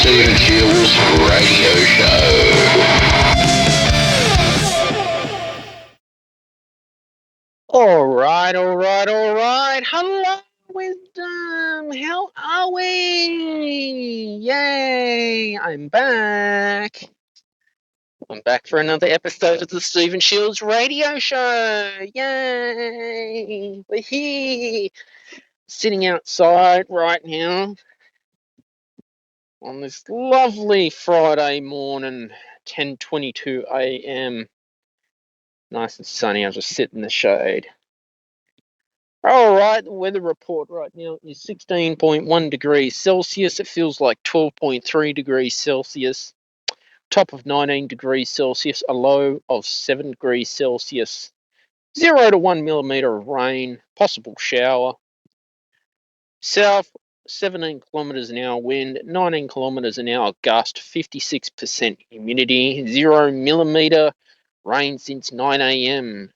Stephen Shields Radio Show. All right. Hello, Wisdom. How are we? Yay, I'm back. I'm back for another episode of the Stephen Shields Radio Show. Yay, we're here. Sitting outside right now on this lovely Friday morning, 10:22 a.m. Nice and sunny. I'll just sit in the shade. All right, the weather report right now is 16.1 degrees Celsius. It feels like 12.3 degrees Celsius. Top of 19 degrees Celsius, a low of 7 degrees Celsius. 0 to 1 millimeter of rain, possible shower. South, 17 kilometers an hour wind, 19 kilometers an hour gust, 56% humidity, 0 millimeter rain since 9 a.m.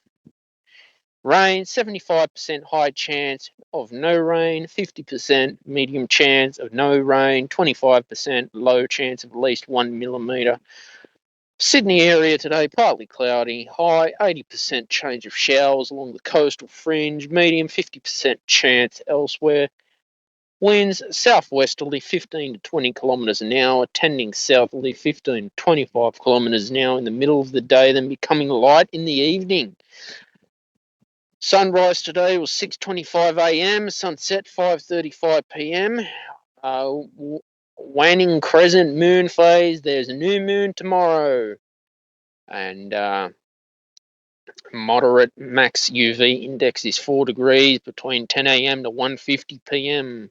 Rain, 75% high chance of no rain, 50% medium chance of no rain, 25% low chance of at least 1 millimeter. Sydney area today, partly cloudy, high 80% chance of showers along the coastal fringe, medium 50% chance elsewhere. Winds southwesterly 15 to 20 kilometres an hour, tending southerly 15 to 25 kilometres an hour in the middle of the day, then becoming light in the evening. Sunrise today was 6:25 a.m, sunset 5:35 p.m. Waning crescent moon phase, there's a new moon tomorrow. And moderate max UV index is 4 degrees between 10 a.m. to 1:50 p.m.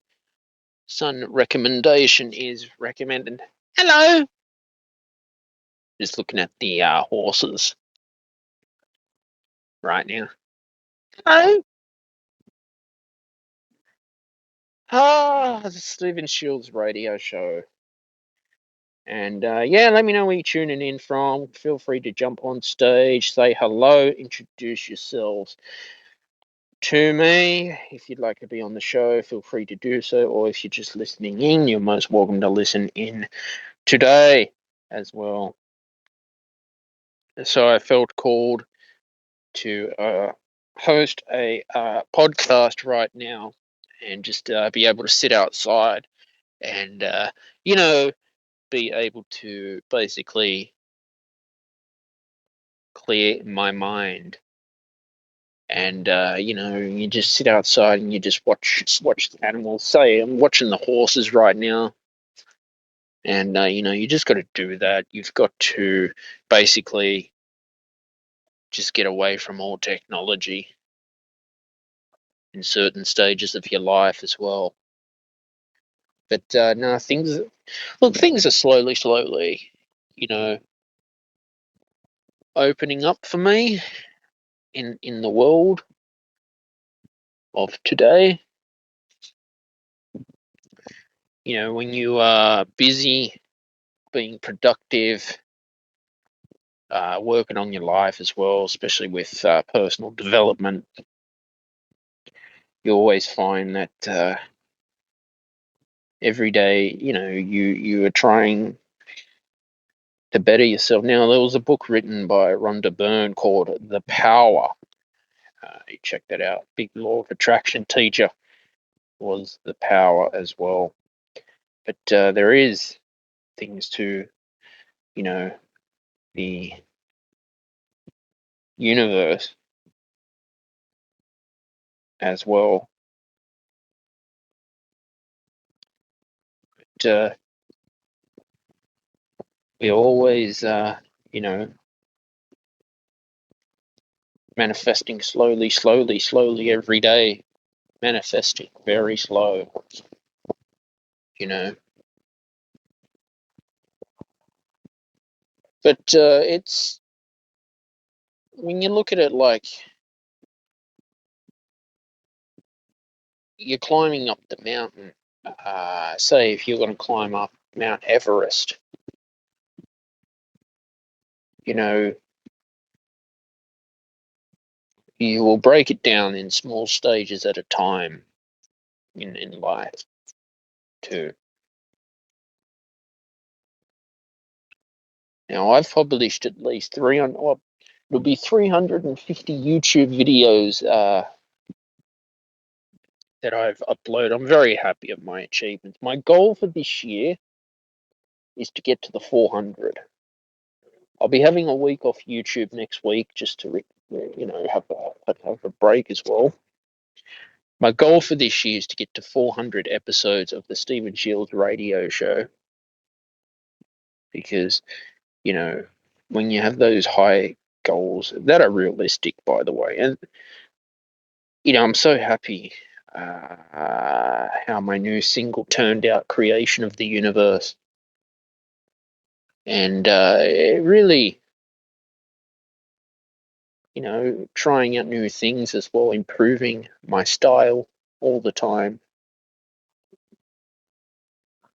Sun recommendation is recommended. Hello! Just looking at the horses right now. Hello! The Stephen Shields Radio Show. And yeah, let me know where you're tuning in from. Feel free to jump on stage, say hello, introduce yourselves to me. If you'd like to be on the show, feel free to do so. Or if you're just listening in, you're most welcome to listen in today as well. So I felt called to host a podcast right now and just be able to sit outside and, be able to basically clear my mind. And you just sit outside and you just watch the animals. Say I'm watching the horses right now, and you just got to do that. You've got to basically just get away from all technology in certain stages of your life as well. But no, things are slowly, opening up for me in the world of today. When you are busy, being productive, working on your life as well, especially with personal development, you always find that every day, you are trying to better yourself. Now, there was a book written by Rhonda Byrne called The Power. You check that out. Big law of attraction teacher was The Power as well. But there is things to, the universe as well. But we always, manifesting slowly every day, manifesting very slow, But it's, when you look at it like you're climbing up the mountain, say if you're going to climb up Mount Everest, you will break it down in small stages at a time in life too. Now, I've published at least 300, well, it'll be 350 YouTube videos that I've uploaded. I'm very happy of my achievements. My goal for this year is to get to the 400. I'll be having a week off YouTube next week just to, have a break as well. My goal for this year is to get to 400 episodes of the Stephen Shields radio show, because, when you have those high goals that are realistic, by the way, and, I'm so happy how my new single turned out, Creation of the Universe. And it really, trying out new things as well, improving my style all the time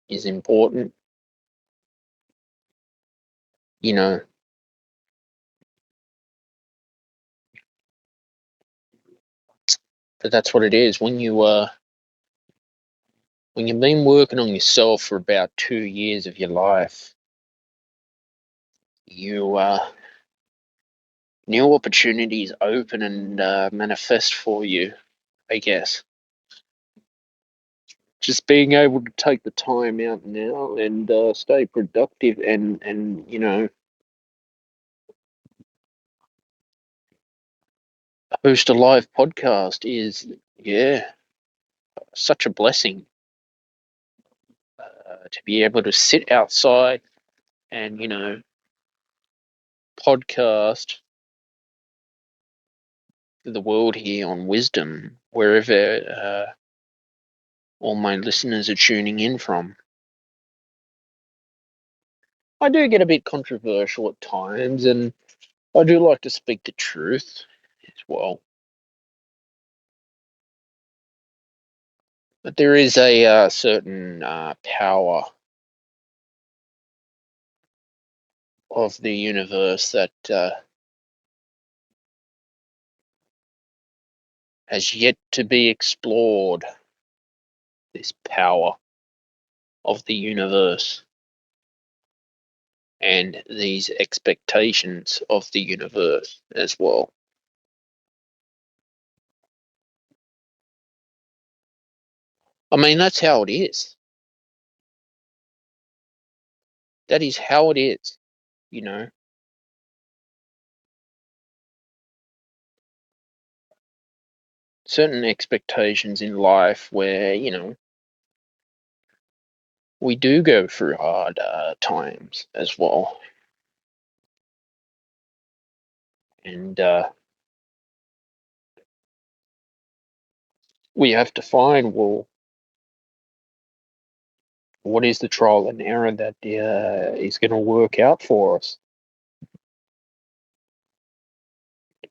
is important. But that's what it is. When you've been working on yourself for about 2 years of your life, you new opportunities open and manifest for you, I guess. Just being able to take the time out now and stay productive and host a live podcast is, such a blessing, to be able to sit outside and podcast to the world here on Wisdom, wherever all my listeners are tuning in from. I do get a bit controversial at times, and I do like to speak the truth as well. But there is a certain power of the universe that has yet to be explored. This power of the universe and these expectations of the universe as well. I mean, that's how it is. That is how it is, Certain expectations in life where, we do go through hard times as well. And we have to find, well, what is the trial and error that is going to work out for us? I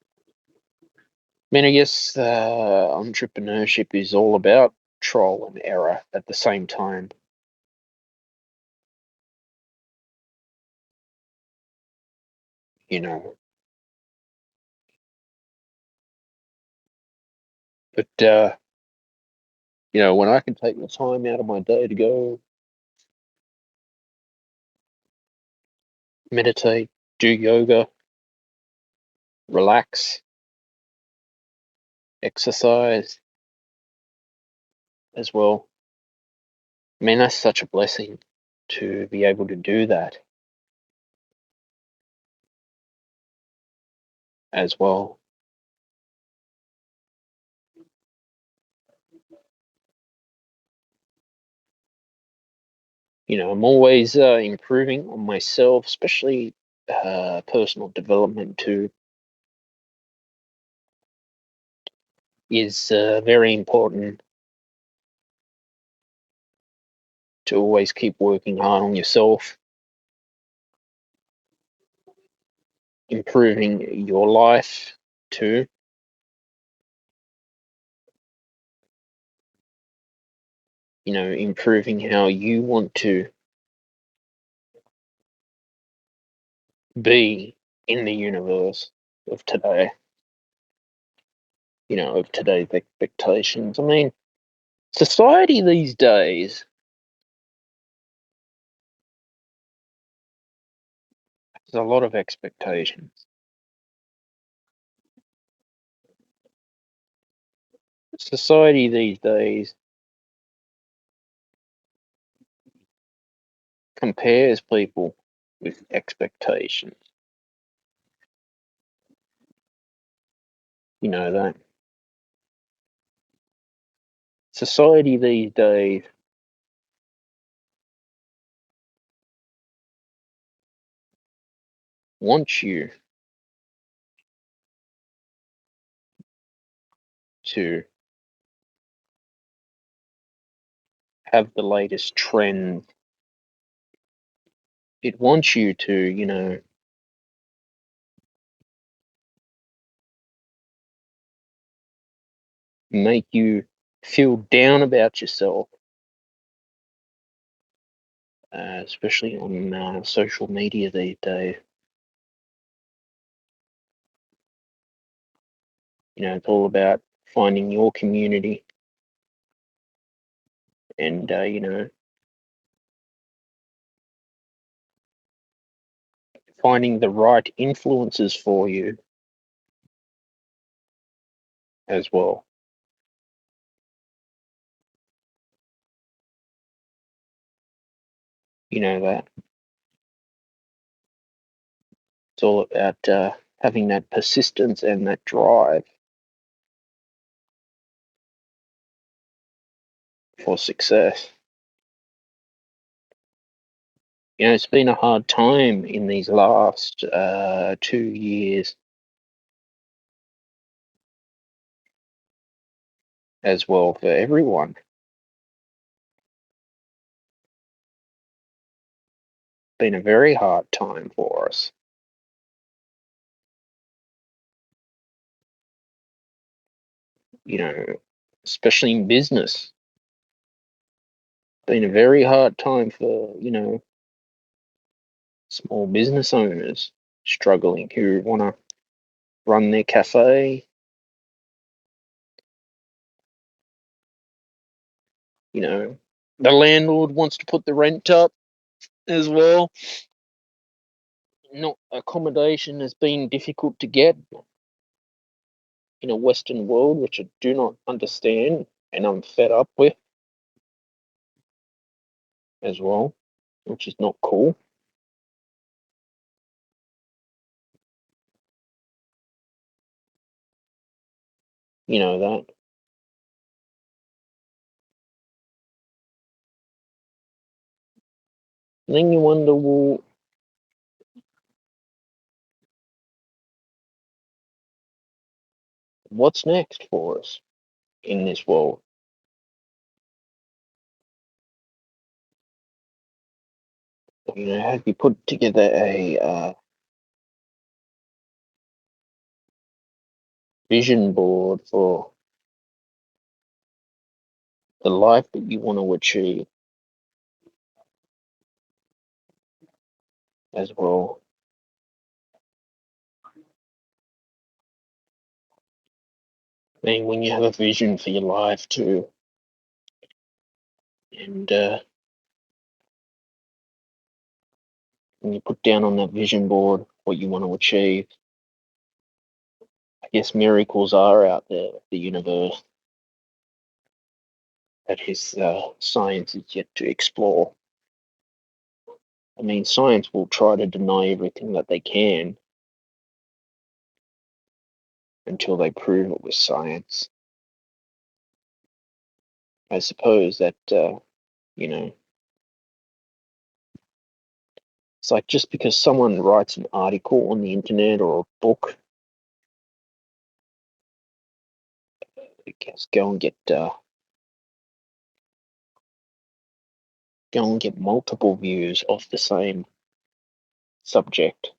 mean, I guess entrepreneurship is all about trial and error at the same time. But when I can take the time out of my day to go meditate, do yoga, relax, exercise as well. I mean, that's such a blessing to be able to do that as well. I'm always improving on myself, especially personal development too, is very important to always keep working hard on yourself, improving your life too. Improving how you want to be in the universe of today, of today's expectations. I mean, society these days There's a lot of expectations. Society these days compares people with expectations. You know that. Society these days wants you to have the latest trend. It wants you to, make you feel down about yourself, especially on social media these days. It's all about finding your community and, finding the right influences for you as well. You know that. It's all about having that persistence and that drive for success. It's been a hard time in these last 2 years as well for everyone. Been a very hard time for us. Especially in business. Been a very hard time for, small business owners struggling who want to run their cafe. The landlord wants to put the rent up as well. Not accommodation has been difficult to get in a Western world, which I do not understand and I'm fed up with as well, which is not cool. You know that. And then you wonder, well, what's next for us in this world? Have you put together a vision board for the life that you want to achieve as well? I mean, when you have a vision for your life too, and when you put down on that vision board what you want to achieve, I guess miracles are out there, the universe, that his science is yet to explore. I mean, science will try to deny everything that they can until they prove it with science. I suppose that, it's like just because someone writes an article on the internet or a book, I guess go and get multiple views of the same subject,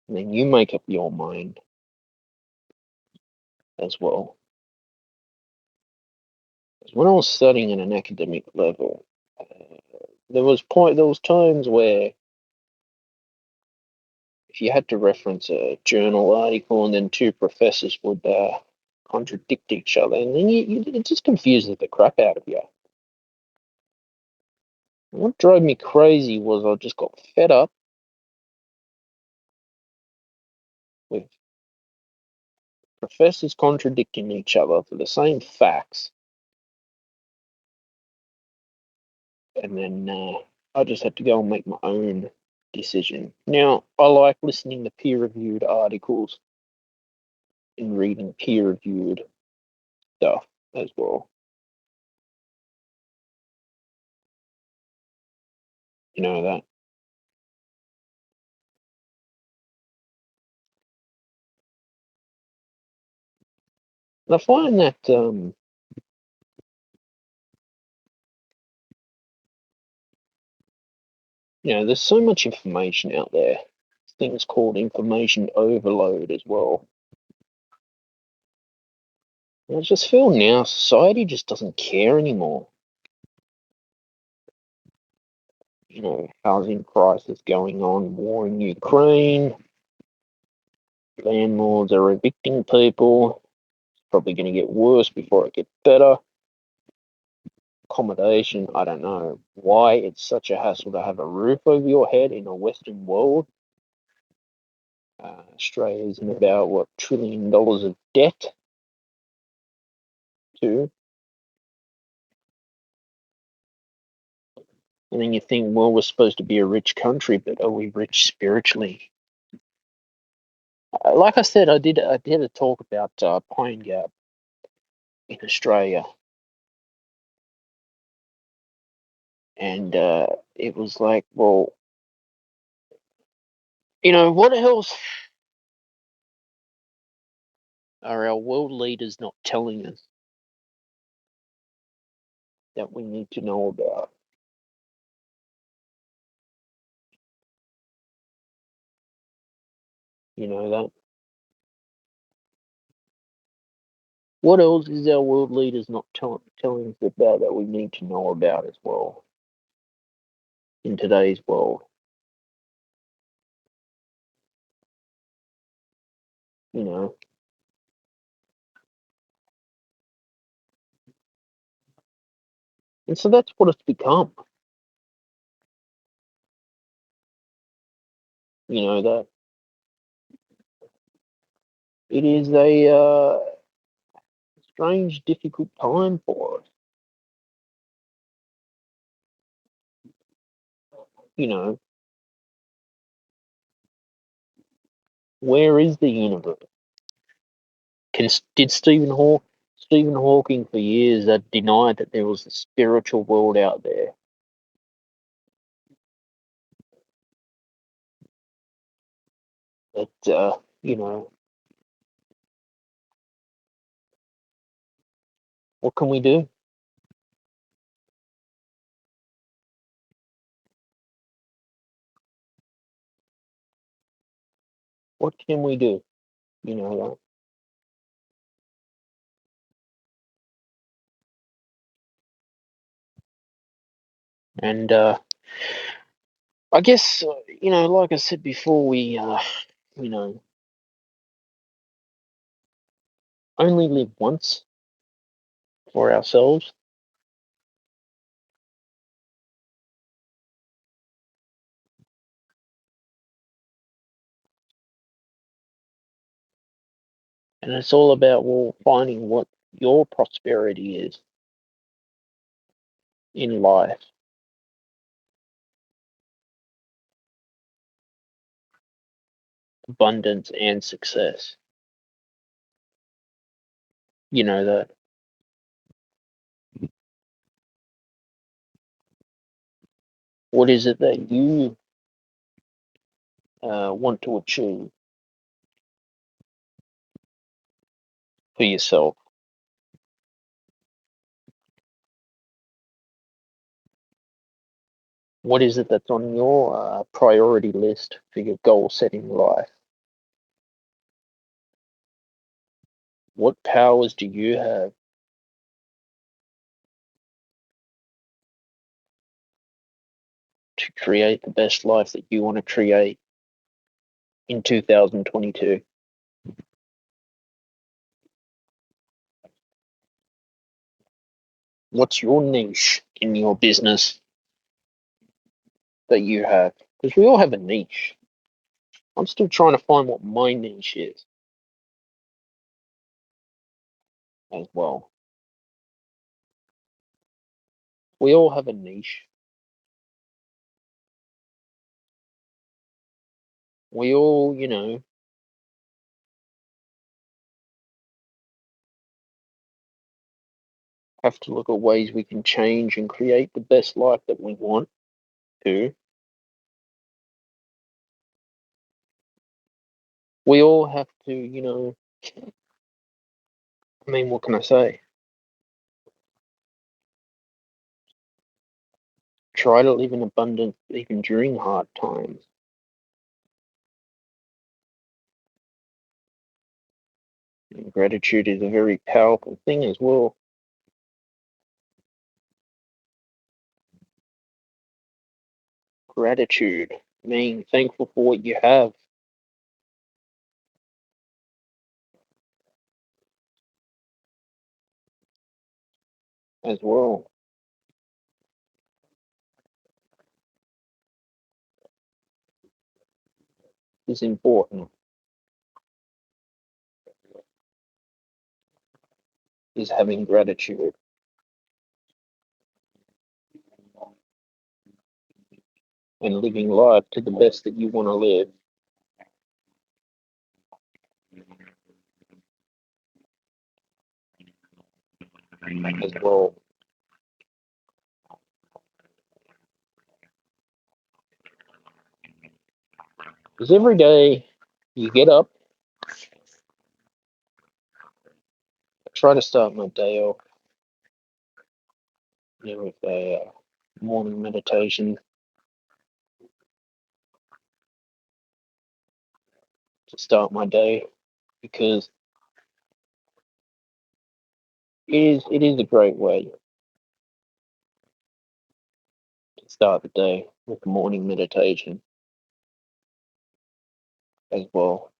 and then you make up your mind as well. When I was studying at an academic level, there was times where if you had to reference a journal article and then two professors would contradict each other, and then it just confuses the crap out of you. What drove me crazy was I just got fed up with professors contradicting each other for the same facts, and then I just had to go and make my own decision. Now, I like listening to peer-reviewed articles and reading peer-reviewed stuff as well. You know that. And I find that there's so much information out there. Things called information overload as well. And I just feel now society just doesn't care anymore. Housing crisis going on, war in Ukraine, landlords are evicting people. It's probably going to get worse before it gets better. Accommodation, I don't know why it's such a hassle to have a roof over your head in a Western world. Australia's in about, what, $1 trillion of debt, too. And then you think, well, we're supposed to be a rich country, but are we rich spiritually? Like I said, I did a talk about Pine Gap in Australia, and it was like, well, what else are our world leaders not telling us that we need to know about? You know that. What else is our world leaders not telling us about that we need to know about as well in today's world? You know, and so that's what it's become. That it is a strange, difficult time for us. You know, where is the universe? Did Stephen Hawking for years that denied that there was a spiritual world out there? That what can we do? What can we do? You know, and I guess like I said before, we only live once for ourselves, and it's all about finding what your prosperity is in life, abundance and success. That. What is it that you want to achieve for yourself? What is it that's on your priority list for your goal setting life? What powers do you have to create the best life that you want to create in 2022? What's your niche in your business that you have? Because we all have a niche. I'm still trying to find what my niche is as well. We all have a niche. We all, have to look at ways we can change and create the best life that we want to. We all have to, I mean, what can I say? Try to live in abundance even during hard times. And gratitude is a very powerful thing as well. Gratitude, being thankful for what you have. As well is important. Is having gratitude and living life to the best that you want to live as well. Because every day you get up, I try to start my day off, with a morning meditation to start my day, because it is a great way to start the day with morning meditation as well.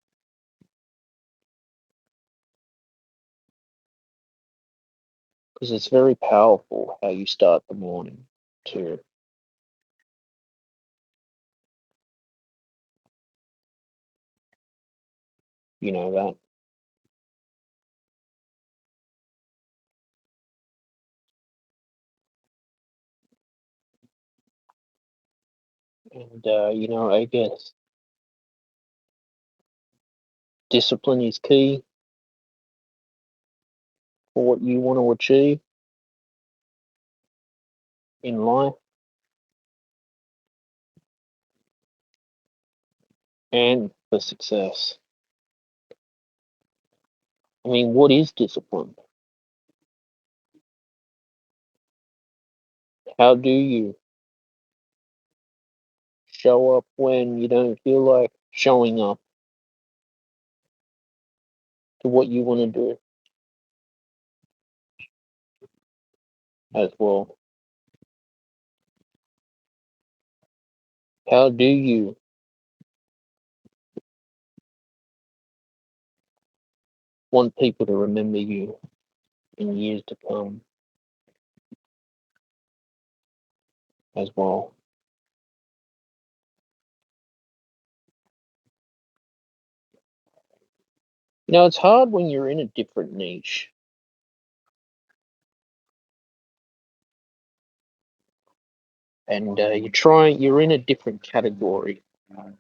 Because it's very powerful how you start the morning too. You know that. And I guess discipline is key for what you want to achieve in life and for success. I mean, what is discipline? How do you show up when you don't feel like showing up to what you want to do as well? How do you want people to remember you in years to come as well? It's hard when you're in a different niche and you're in a different category. And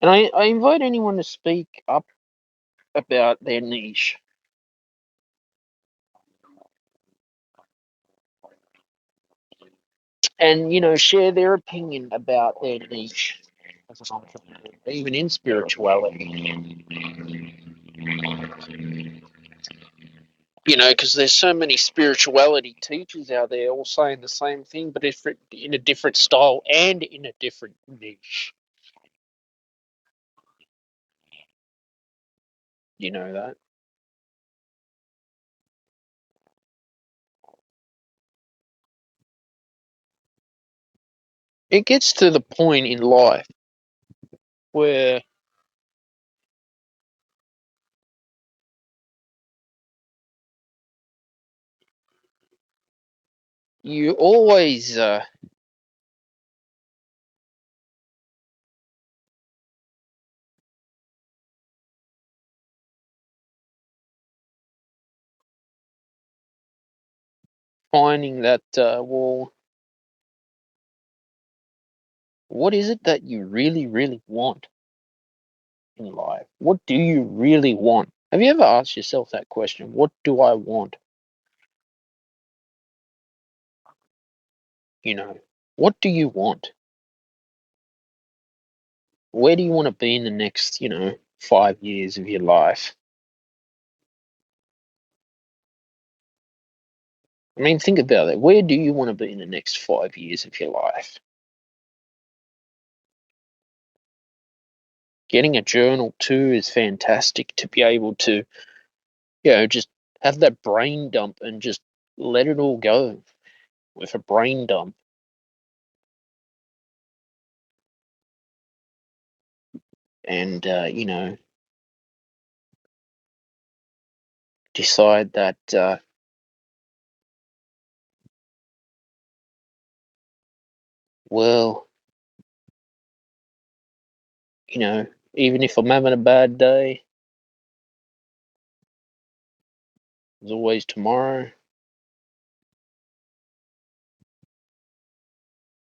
I invite anyone to speak up about their niche and, share their opinion about their niche as an entrepreneur, even in spirituality. Because there's so many spirituality teachers out there all saying the same thing, but in a different style and in a different niche. You know that? It gets to the point in life where you always finding that, well, what is it that you really, really want in life? What do you really want? Have you ever asked yourself that question? What do I want? You know, what do you want? Where do you want to be in the next, 5 years of your life? I mean, think about it. Where do you want to be in the next 5 years of your life? Getting a journal too is fantastic to be able to, just have that brain dump and just let it all go with a brain dump. And, decide that, well, even if I'm having a bad day, there's always tomorrow.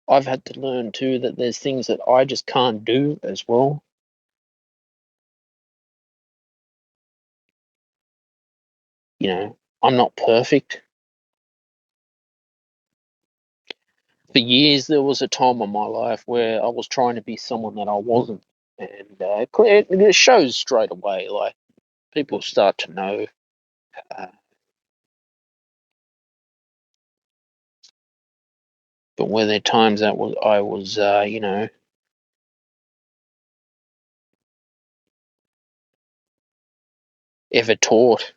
I've had to learn too that there's things that I just can't do as well. I'm not perfect. For years, there was a time in my life where I was trying to be someone that I wasn't. And it shows straight away. Like, people start to know. Uh, but were there times that I was, ever taught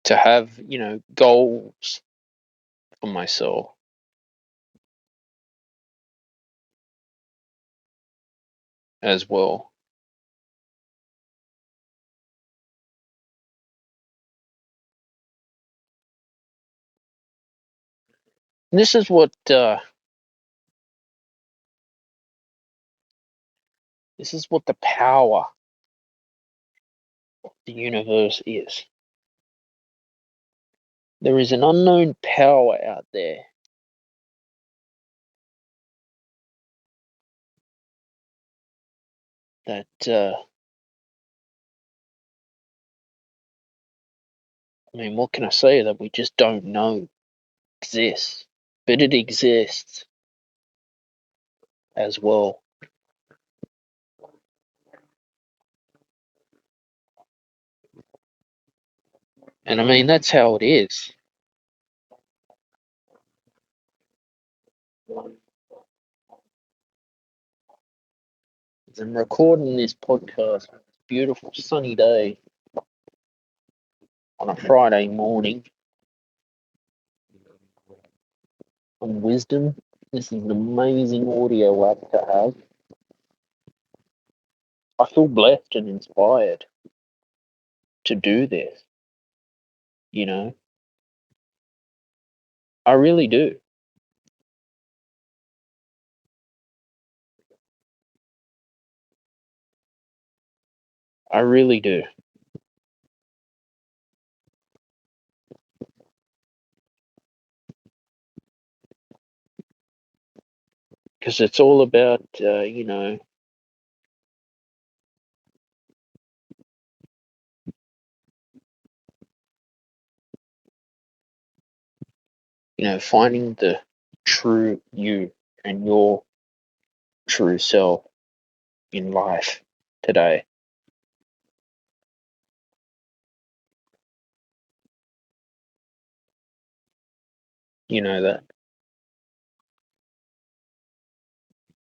to have, goals for myself? As well. And this is what the power of the universe is. There is an unknown power out there that, I mean, what can I say, that we just don't know exists, but it exists as well. And I mean, that's how it is. I'm recording this podcast on this beautiful sunny day on a Friday morning on Wisdom. This is an amazing audio app to have. I feel blessed and inspired to do this, you know. I really do. I really do. Because it's all about, finding the true you and your true self in life today. You know that.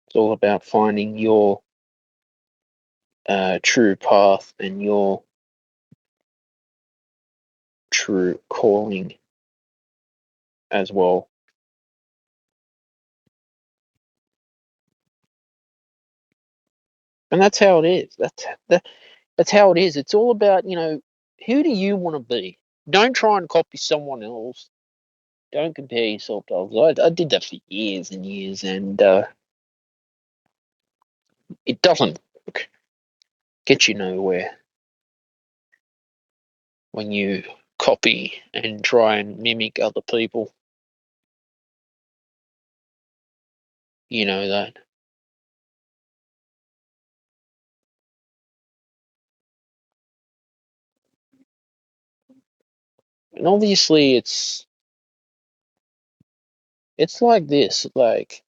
It's all about finding your true path and your true calling as well. And that's how it is. That's how it is. It's all about, who do you want to be? Don't try and copy someone else. Don't compare yourself to others. I did that for years and years, and it doesn't work. get you nowhere when you copy and try and mimic other people. You know that. And obviously it's like this, like,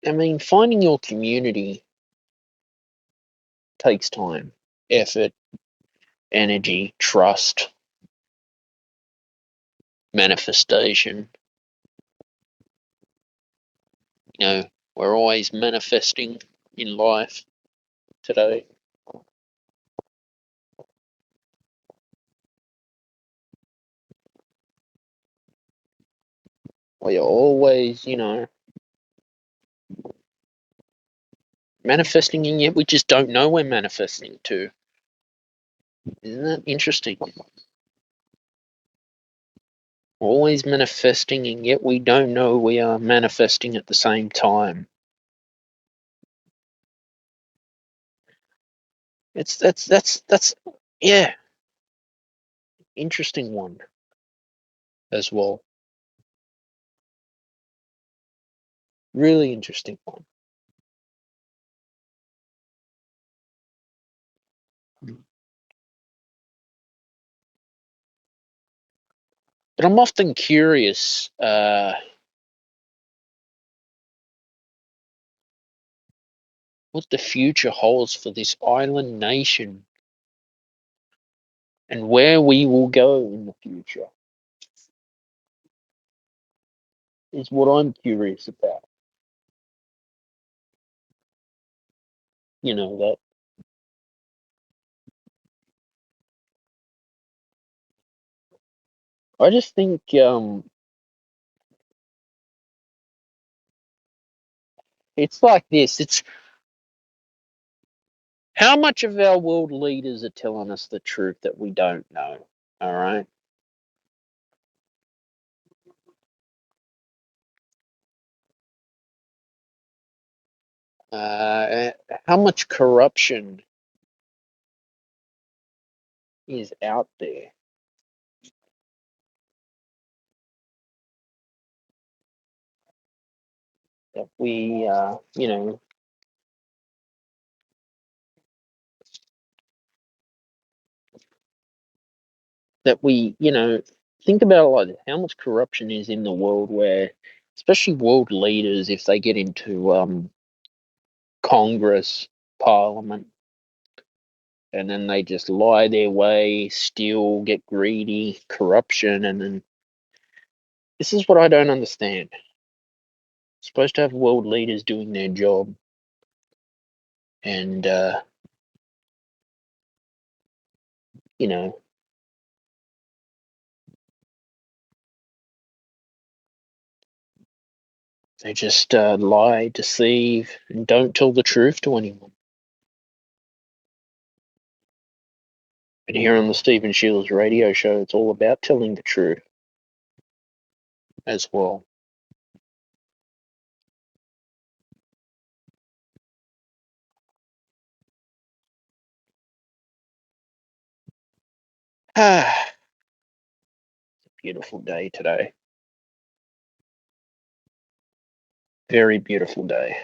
I mean, finding your community takes time, effort, energy, trust, manifestation. You know, we're always manifesting in life today. We're always, manifesting, and yet we just don't know we're manifesting to. Isn't that interesting? We're always manifesting, and yet we don't know we are manifesting at the same time. That's yeah, interesting one as well. Really interesting one. But I'm often curious, what the future holds for this island nation and where we will go in the future is what I'm curious about. That I just think, it's like this. It's how much of our world leaders are telling us the truth that we don't know. All right. How much corruption is out there that we, think about it like this. How much corruption is in the world where, especially world leaders, if they get into Congress, Parliament, and then they just lie their way, steal, get greedy, corruption, and then this is what I don't understand. Supposed to have world leaders doing their job, and you know, they just lie, deceive, and don't tell the truth to anyone. And here on the Stephen Shields radio show, it's all about telling the truth as well. Ah, beautiful day today. Very beautiful day.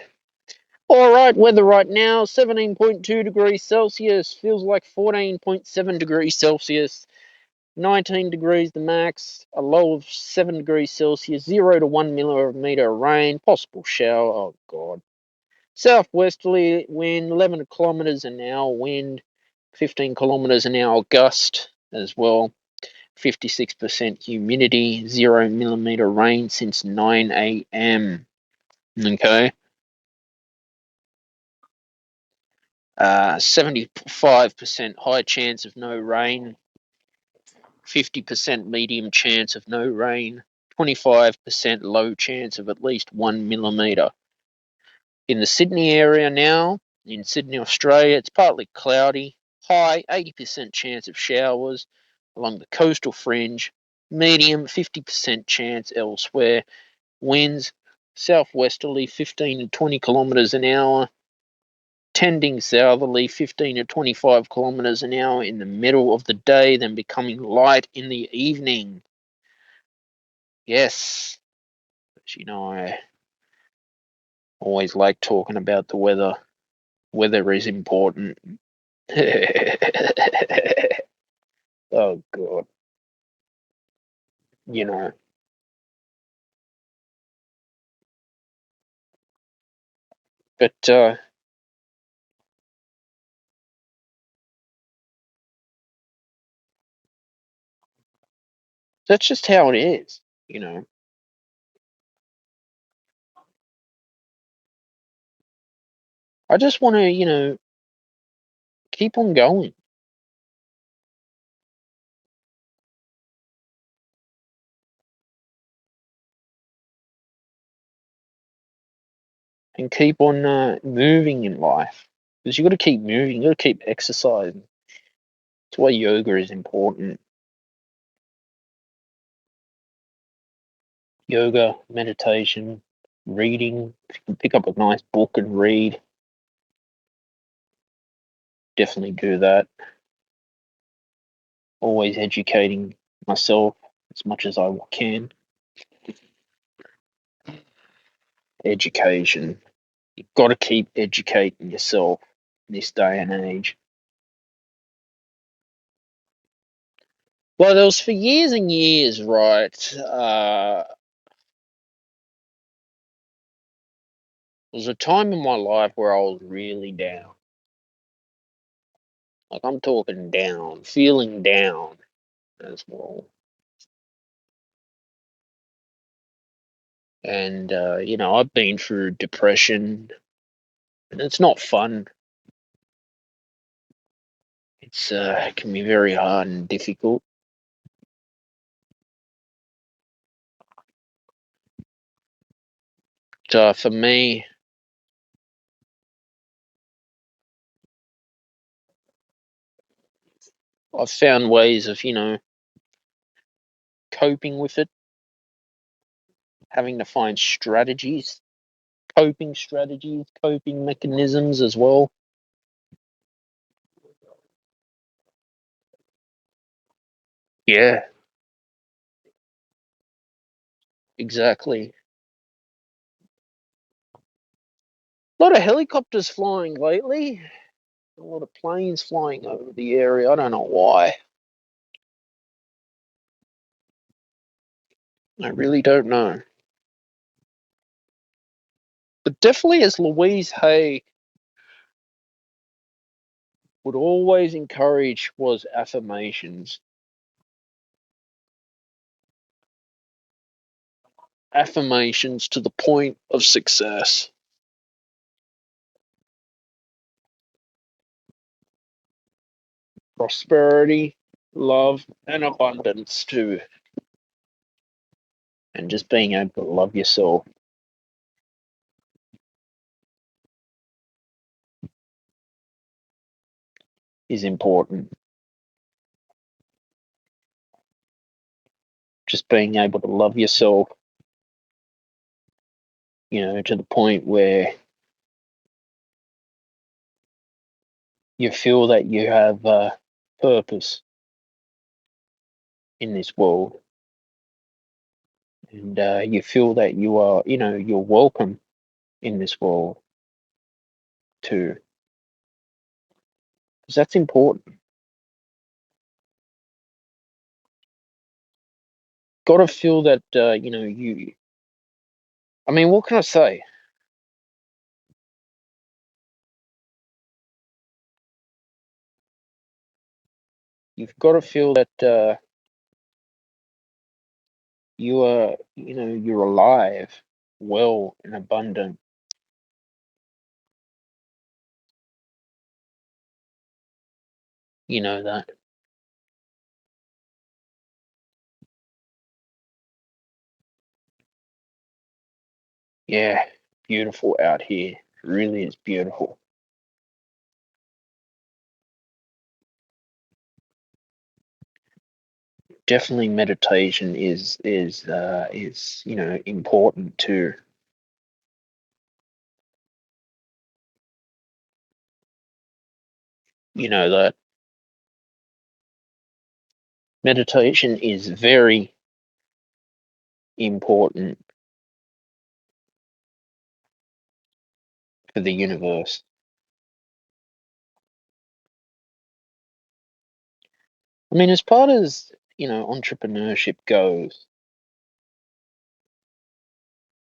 All right, weather right now, 17.2 degrees Celsius. Feels like 14.7 degrees Celsius. 19 degrees the max. A low of 7 degrees Celsius. 0 to 1 millimeter of rain. Possible shower. Oh, God. Southwesterly wind, 11 kilometers an hour wind. 15 kilometers an hour gust as well. 56% humidity. 0 millimeter rain since 9 a.m. Okay. 75% high chance of no rain, 50% medium chance of no rain, 25% low chance of at least 1 millimeter. In the Sydney area now, in Sydney, Australia, it's partly cloudy, high 80% chance of showers along the coastal fringe, medium 50% chance elsewhere, winds southwesterly 15 to 20 kilometers an hour, tending southerly 15 to 25 kilometers an hour in the middle of the day, then becoming light in the evening. Yes, as you know, I always like talking about the weather. Weather is important. Oh God, you know, but that's just how it is. You know, I just want to, keep on going and keep on moving in life because you got to keep moving. You got to keep exercising. That's why yoga is important. Yoga, meditation, reading. If you can pick up a nice book and read, definitely do that. Always educating myself as much as I can. Education. You've got to keep educating yourself in this day and age. Well, there was for years and years, right? There was a time in my life where I was really down. Like I'm talking down, feeling down as well. And I've been through depression, and it's not fun. It can be very hard and difficult. So for me, I've found ways of coping with it, having to find strategies, coping mechanisms as well. Yeah, exactly. A lot of helicopters flying lately. A lot of planes flying over the area. I don't know why. I really don't know. But definitely, as Louise Hay would always encourage, was affirmations. Affirmations to the point of success. Prosperity, love, and abundance too. And just being able to love yourself is important. Just being able to love yourself, to the point where you feel that you have purpose in this world, and you feel that you are, you're welcome in this world too, because that's important. Got to feel that, you. I mean, what can I say? You've got to feel that you are, you're alive, well, and abundant. You know that. Yeah, beautiful out here. It really is beautiful. Definitely meditation is important too. You know that meditation is very important for the universe. I mean, as part as, entrepreneurship goes,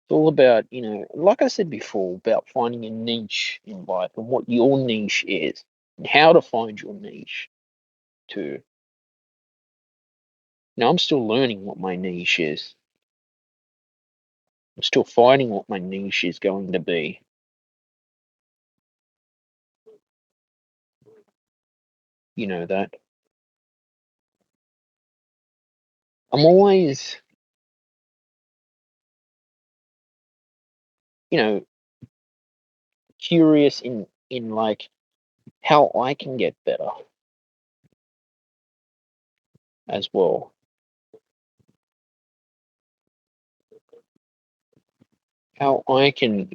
it's all about, like I said before, about finding a niche in life and what your niche is and how to find your niche too. Now, I'm still learning what my niche is. I'm still finding what my niche is going to be. You know that. I'm always, you know, curious in like how I can get better as well. How I can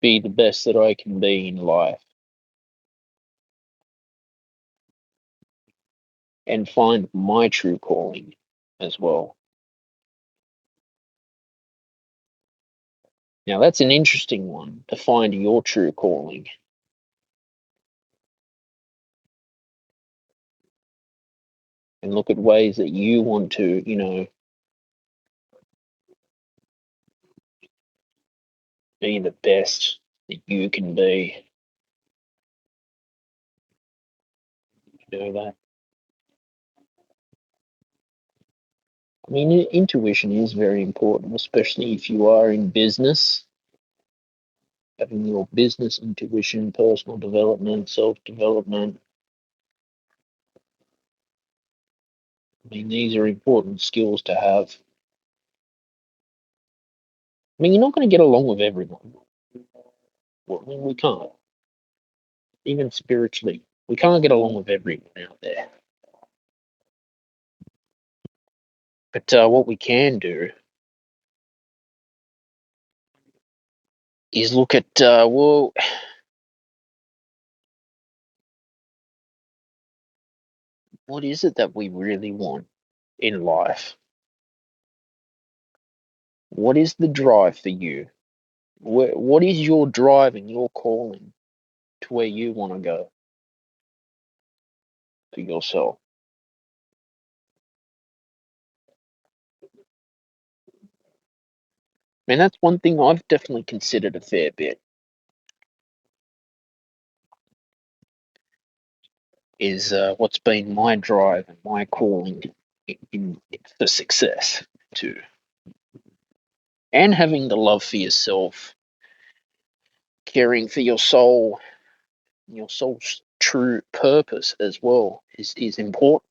be the best that I can be in life and find my true calling as well. Now, that's an interesting one, to find your true calling and look at ways that you want to, be the best that you can be. You know that. I mean, intuition is very important, especially if you are in business. Having your business intuition, personal development, self development. I mean, these are important skills to have. I mean, you're not going to get along with everyone. Well, I mean, we can't. Even spiritually, we can't get along with everyone out there. But what we can do is look at, well, what is it that we really want in life? What is the drive for you? What is your drive and your calling to where you want to go for yourself? And that's one thing I've definitely considered a fair bit is what's been my drive and my calling for success too. And having the love for yourself, caring for your soul's true purpose as well is important.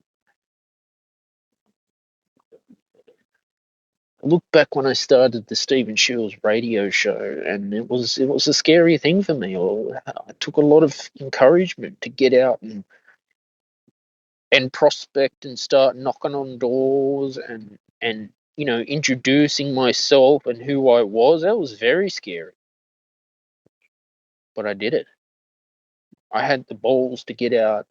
I look back when I started the Stephen Shields radio show, and it was a scary thing for me. I took a lot of encouragement to get out and prospect and start knocking on doors and introducing myself and who I was. That was very scary, but I did it. I had the balls to get out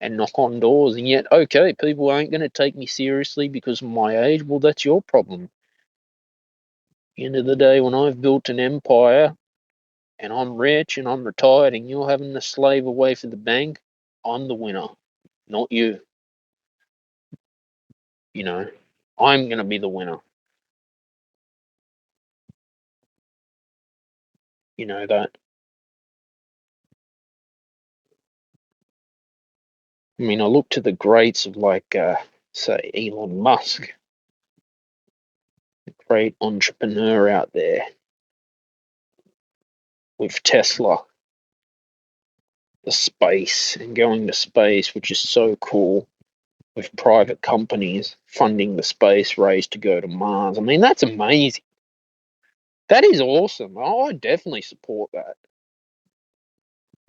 and knock on doors, and yet, okay, people aren't going to take me seriously because of my age. Well, that's your problem. At the end of the day, when I've built an empire and I'm rich and I'm retired and you're having to slave away for the bank, I'm the winner, not you. You know, I'm going to be the winner. You know that. I mean, I look to the greats of like, say, Elon Musk, a great entrepreneur out there with Tesla, the space and going to space, which is so cool, with private companies funding the space race to go to Mars. I mean, that's amazing. That is awesome. I definitely support that.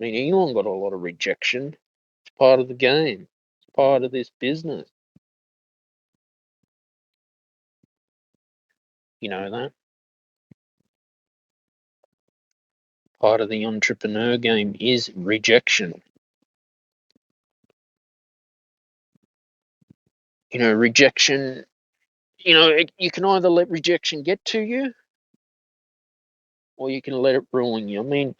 I mean, Elon got a lot of rejection. It's part of the game. It's part of this business. You know that? Part of the entrepreneur game is rejection. Rejection, you can either let rejection get to you or you can let it ruin you. I mean,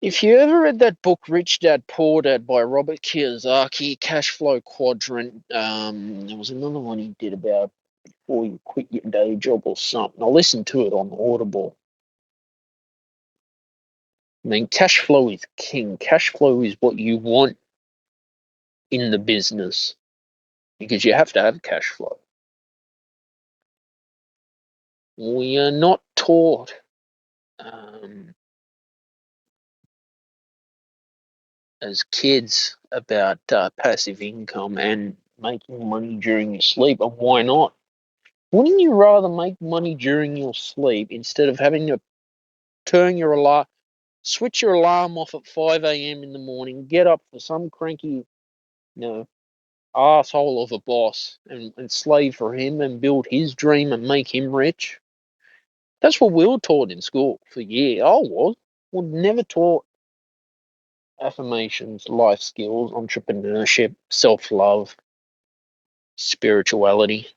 if you ever read that book, Rich Dad, Poor Dad by Robert Kiyosaki, Cash Flow Quadrant, there was another one he did about before you quit your day job or something. I listened to it on Audible. I mean, cash flow is king. Cash flow is what you want in the business because you have to have cash flow. We are not taught as kids about passive income and making money during your sleep, and why not? Wouldn't you rather make money during your sleep instead of having to turn your alarm, switch your alarm off at 5 a.m. in the morning, get up for some cranky, asshole of a boss and slave for him and build his dream and make him rich? That's what we were taught in school for years. I was never taught affirmations, life skills, entrepreneurship, self-love, spirituality.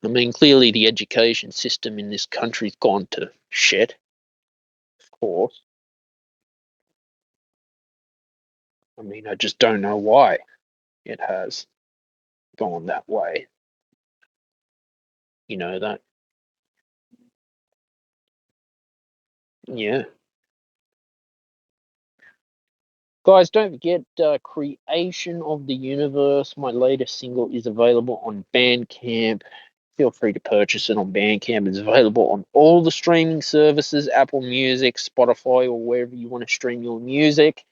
I mean, clearly the education system in this country's gone to shit, of course. I mean, I just don't know why it has gone that way. That, yeah. Guys, don't forget Creation of the Universe. My latest single is available on Bandcamp. Feel free to purchase it on Bandcamp. It's available on all the streaming services, Apple Music, Spotify, or wherever you want to stream your music.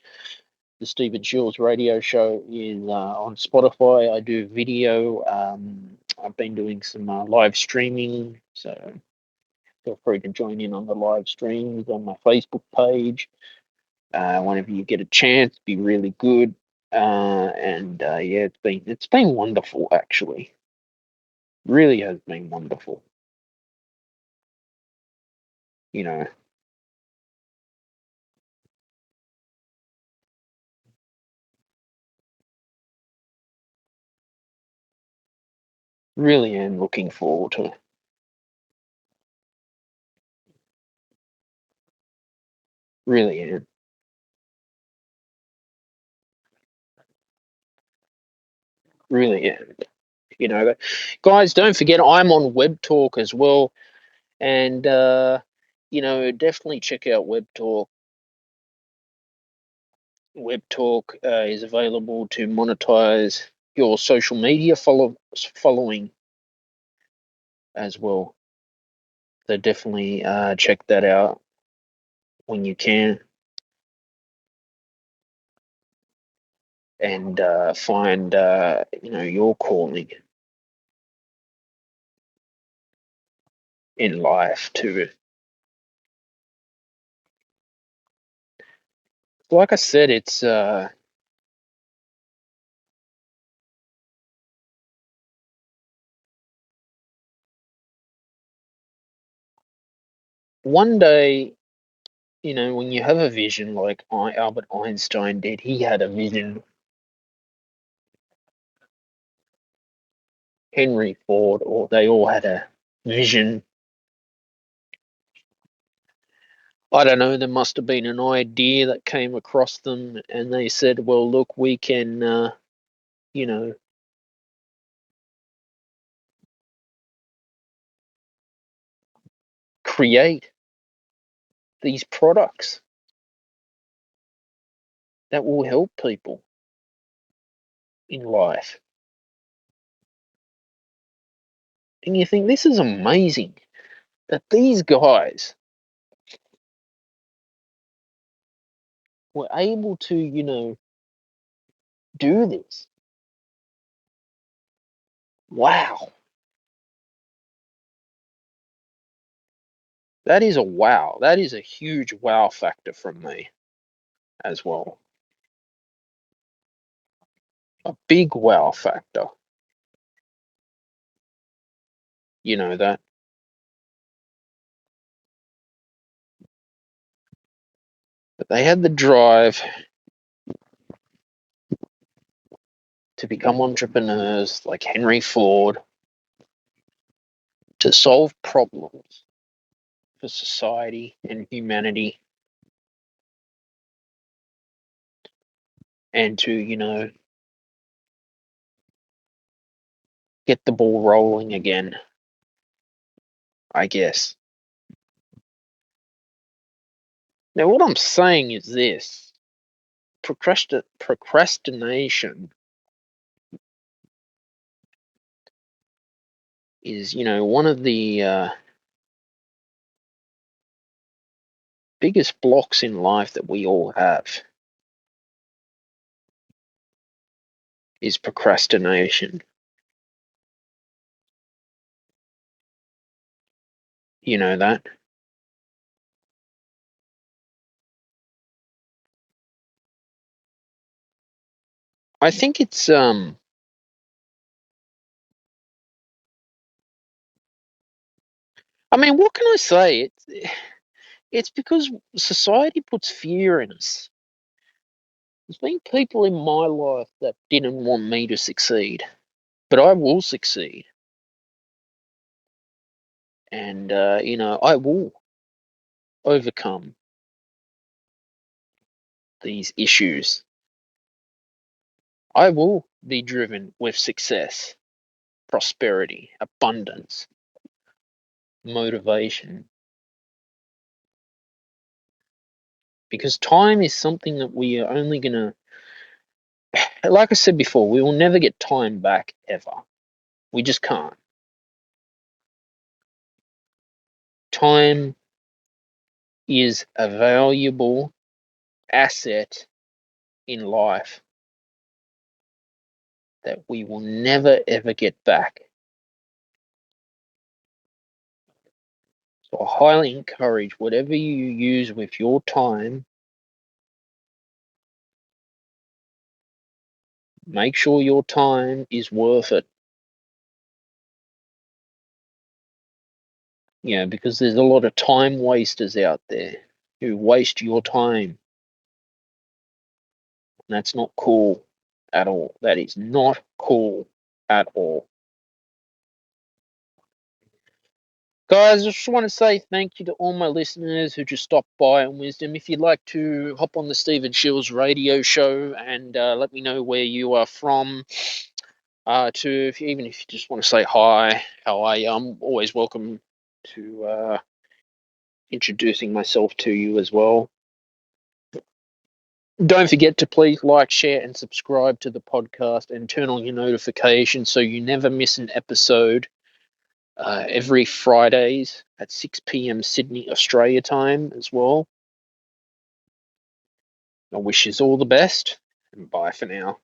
The Stephen Shields radio show is on Spotify. I do video. I've been doing some live streaming, so feel free to join in on the live streams on my Facebook page. Whenever you get a chance, be really good. And yeah, it's been wonderful actually. Really has been wonderful. You know, really am looking forward to it. Really am. Really am. Guys, don't forget I'm on Webtalk as well. And definitely check out Webtalk. Webtalk is available to monetize your social media following as well. So definitely check that out when you can, and find your calling in life too. Like I said, it's one day, when you have a vision like Albert Einstein did. He had a vision. Henry Ford, or they all had a vision. I don't know, there must have been an idea that came across them, and they said, well, look, we can, you know, create these products that will help people in life. And you think, this is amazing that these guys were able to, do this. Wow. That is a wow. That is a huge wow factor from me as well. A big wow factor. That they had the drive to become entrepreneurs like Henry Ford, to solve problems for society and humanity, and to, get the ball rolling again, I guess. Now, what I'm saying is this: procrastination is, one of the biggest blocks in life that we all have is procrastination. You know that? I think it's I mean, what can I say? It's because society puts fear in us. There's been people in my life that didn't want me to succeed, but I will succeed. And, I will overcome these issues. I will be driven with success, prosperity, abundance, motivation. Because time is something that we are only going to, like I said before, we will never get time back ever. We just can't. Time is a valuable asset in life that we will never ever get back. So I highly encourage whatever you use with your time, make sure your time is worth it. Because there's a lot of time wasters out there who waste your time. And that's not cool at all. That is not cool at all. Guys, I just want to say thank you to all my listeners who just stopped by on Wisdom. If you'd like to hop on the Stephen Shields radio show and let me know where you are from, even if you just want to say hi, how are you, I'm always welcome to introducing myself to you as well. Don't forget to please like, share, and subscribe to the podcast and turn on your notifications so you never miss an episode. Every Fridays at 6 p.m. Sydney, Australia time as well. I wish you all the best, and bye for now.